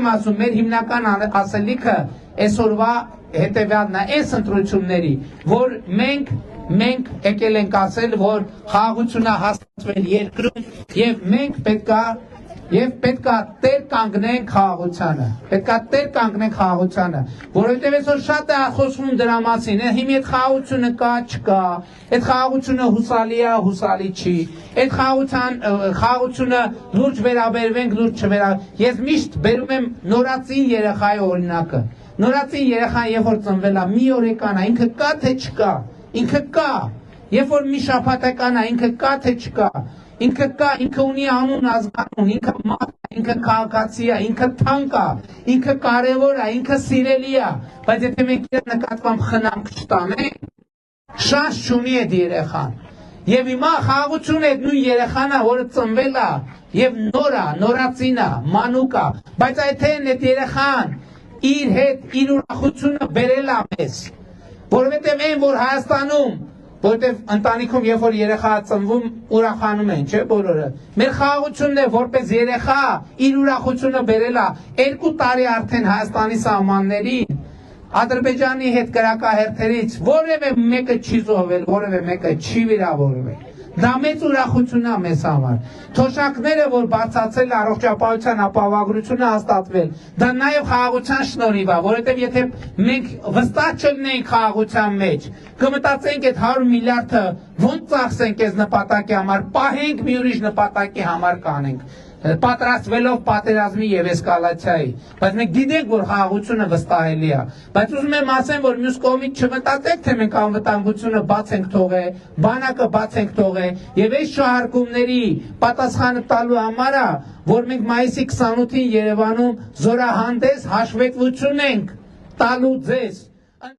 եմ ասում, մեր հիմնական ասելիքը այսօրվա հետևյալն է, այս ընտրությունների, որ մենք եկել ենք ասել, որ խաղաղությունը հաստատվել երկրում եւ մենք պետքա տեր կանգնենք խաղաղությանը, որովհետեւ այսօր շատ է խոսվում դրա մասին, հիմա այդ խաղաղությունը կա, չկա, այդ խաղաղությունը հուսալի է, հուսալի չի, այդ խաղաղությունը լուրջ վերաբերվենք, լուրջ չվերաբերվենք, ես միշտ բերում եմ նորածին երեխայի օրինակը, նորածին երեխան երբ որ ծնվել է, մի օր եկան է, ինքը կա թե չկա, ինքը կա, երբ որ մի շաբաթական է, ինքը կա թե չկա, ինքը կա, ինքը ունի անուն ազգանուն, ինքը մարդ է, ինքը քաղաքացի է, ինքը թանկ է, ինքը կարևոր է, ինքը սիրելի է, բայց եթե մենք իր նկատմամբ խնամք չտանենք, շանս չունի այդ երեխան։ Եվ հիմա խաղաղությունը այդ նույն երեխան է, որը ծնվել է, եւ նորածին է, մանուկ է, բայց այդեն այդ երեխան իր հետ իր ուրախությունը բերել է մեզ, որովհետև այն, որ Հայաստանում, որովհետև ընտանիքում երբ որ երեխա ծնվում ուրախանում են, չէ՞ բոլորը։ Մեր խաղաղությունն է, որպես երեխա իր ուրախությունը բերել է 2 տարի արդեն Հայաստանի սահմաններին, Ադրբեջանի հետ կրակահերթերից որևէ մեկը չի զոհվել, որևէ մեկը չի վիրավորվել։ Դա մեծ ուրախություն է մեզ համար։ Թոշակները, որ բարձրացել առողջապահության ապահովագրությունը հաստատվել, դա նաև խաղաղության շնորհիվ է, որովհետև եթե մենք վստահ չլինենք խաղաղության մեջ, կմտածենք այդ 100 միլիարդը ոնց ծախսենք այս նպատակի համար, պահենք մի ուրիշ նպատակի համար կանենք, պատրաստվելով պատերազմի եւ էսկալացիայի, բայց մենք գիտենք, որ խաղաղությունը վստահելի է, բայց ուզում եմ ասեմ, որ մյուս կողմից չմտածեք, թե մենք անվտանգությունը բաց ենք թողել, բանակը բաց ենք թողել եւ այս շահարկումների պատասխանը տալու համար է, որ մենք մայիսի 28-ին Երևանում զորահանդես հաշվետվություն ենք տալու ձեզ